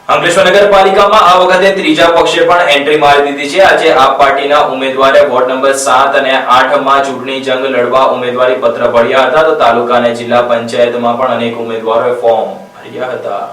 અંકલેશ્વર નગરપાલિકામાં આ વખતે ત્રીજા પક્ષે પણ એન્ટ્રી મારી દીધી છે। આજે આપ પાર્ટીના ઉમેદવારે વોર્ડ નંબર 7 અને 8 માં ચૂંટણી જંગ લડવા ઉમેદવારી પત્ર ભર્યા હતા, તો તાલુકા અને જિલ્લા પંચાયતમાં પણ અનેક ઉમેદવારોએ ફોર્મ ભર્યા હતા।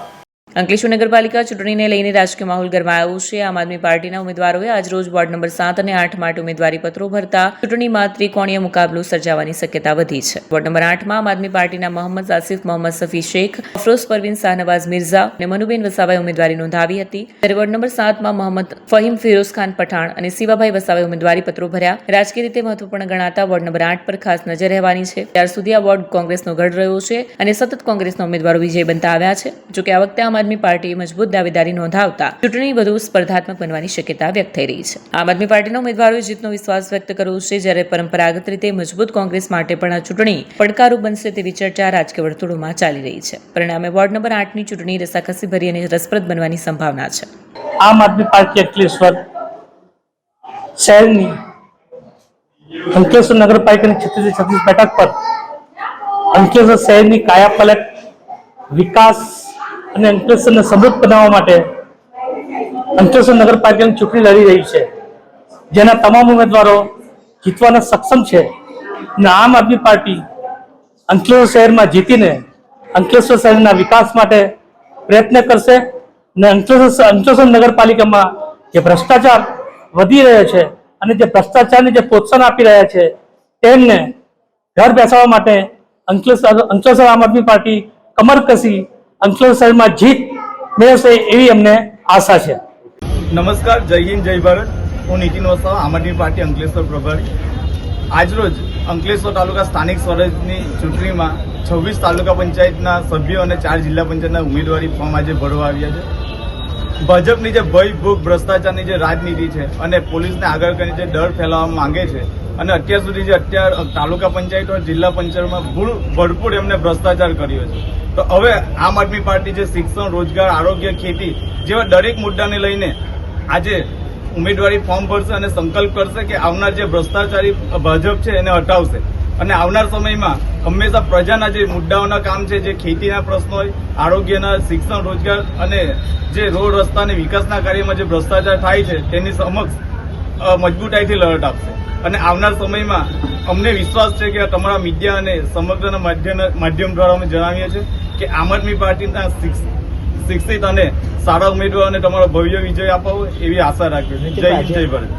અંકલેશ્વર નગરપાલિકા ચૂંટણીને લઈને રાજકીય માહોલ ગરમાયો છે। આમ આદમી પાર્ટીના ઉમેદવારોએ આજરોજ વોર્ડ નંબર 7 અને 8 માટે ઉમેદવારી પત્રો ભરતા ચૂંટણીમાં ત્રિકોણીય મુકાબલો સર્જાવાની શક્યતા વધી છે। વોર્ડ નંબર 8માં આમ આદમી પાર્ટીના મોહમ્મદ આસિફ, મોહમ્મદ સફી શેખ, અફરોઝ પરવીન, શાહનવાઝ મિર્ઝા અને મનુબેન વસાવાએ ઉમેદવારી નોંધાવી હતી, ત્યારે વોર્ડ નંબર 7માં મોહમ્મદ ફહીમ, ફિરોઝ ખાન પઠાણ અને શિવાભાઈ વસાવાએ ઉમેદવારી પત્રો ભર્યા। રાજકીય રીતે મહત્વપૂર્ણ ગણાતા વોર્ડ નંબર 8 પર ખાસ નજર રહેવાની છે। ત્યાર સુધી આ વોર્ડ કોંગ્રેસનો ગઢ રહ્યો છે અને સતત કોંગ્રેસના ઉમેદવારો વિજય બનતા આવ્યા છે। જોકે આ વખતે આમ આદમી પાર્ટીએ મજબૂત દાવેદારી નોંધાવતા ચૂંટણી વધુ સ્પર્ધાત્મક બનવાની શક્યતા વ્યક્ત થઈ રહી છે। આમ આદમી પાર્ટીના ઉમેદવારોએ જીતનો વિશ્વાસ વ્યક્ત કર્યો છે, જ્યારે પરંપરાગત રીતે મજબૂત કોંગ્રેસ માટે પણ આ ચૂંટણી પડકારૂપ બનશે તેવી ચર્ચા રાજકીય વર્તુળોમાં ચાલી રહી છે। પરિણામે વોર્ડ નંબર 8ની ચૂંટણી રસાકસી ભરી અને રસપ્રદ બનવાની સંભાવના છે। આમ આદમી પાર્ટી અંકલેશ્વર શહેરની અંકલેશ્વર નગરપાલિકાની 36 બેઠક પર અંકલેશ્વર શહેરની કાયાપલટ, વિકાસ અને અંકલેશ્વરને સમૃદ્ધ બનાવવા માટે અંકલેશ્વર નગરપાલિકાની ચૂંટણી લડી રહી છે, જેના તમામ ઉમેદવારો જીતવાના સક્ષમ છે અને આમ આદમી પાર્ટી અંકલેશ્વર શહેરમાં જીતીને અંકલેશ્વર શહેરના વિકાસ માટે પ્રયત્ન કરશે અને અંકલેશ્વર નગરપાલિકામાં જે ભ્રષ્ટાચાર વધી રહ્યો છે અને જે ભ્રષ્ટાચારને જે પ્રોત્સાહન આપી રહ્યા છે તેમને ઘર બેસાડવા માટે અંકલેશ્વર આમ આદમી પાર્ટી કમર કસી અંકલેશ્વર શહેરમાં જીત મેળવશે એવી અમને આશા છે। નમસ્કાર, જય હિન્દ, જય ભારત। હું નીતિન વસાવા, આમ આદમી પાર્ટી અંકલેશ્વર પ્રભારી। આજરોજ અંકલેશ્વર તાલુકા સ્થાનિક સ્વરાજની ચૂંટણીમાં 26 તાલુકા પંચાયતના સભ્યો અને 4 જિલ્લા પંચાયતના ઉમેદવારી ફોર્મ આજે ભરવા આવ્યા છે। ભાજપની જે ભય, ભૂખ, ભ્રષ્ટાચારની જે રાજનીતિ છે અને પોલીસને આગળ કરીને જે ડર ફેલાવવા માંગે છે અને અત્યાર સુધી જે તાલુકા પંચાયત અને જિલ્લા પંચાયતમાં ભરપૂર એમને ભ્રષ્ટાચાર કર્યો છે, તો હવે આમ આદમી પાર્ટી જે શિક્ષણ, રોજગાર, આરોગ્ય, ખેતી જેવા દરેક મુદ્દાને લઈને આજે ઉમેદવારી ફોર્મ ભરશે અને સંકલ્પ કરશે કે આવનાર જે ભ્રષ્ટાચારી ભાજપ છે એને હટાવશે અને આવનાર સમયમાં હંમેશા પ્રજાના જે મુદ્દાઓના કામ છે, જે ખેતીના પ્રશ્નો હોય, આરોગ્યના, શિક્ષણ, રોજગાર અને જે રોડ, રસ્તા અને વિકાસના કાર્યમાં જે ભ્રષ્ટાચાર થાય છે તેની સમક્ષ મજબૂતાઈથી લડત આપશે। અને આવનાર સમયમાં અમને વિશ્વાસ છે કે તમારા મીડિયા અને સમગ્રના માધ્યમ દ્વારા અમે જણાવીએ છીએ કે આમ આદમી પાર્ટીના શિક્ષિત અને સારા ઉમેદવારોને તમારો ભવ્ય વિજય અપાવો એવી આશા રાખીએ છીએ। જય હિન્દ, જય ભારત।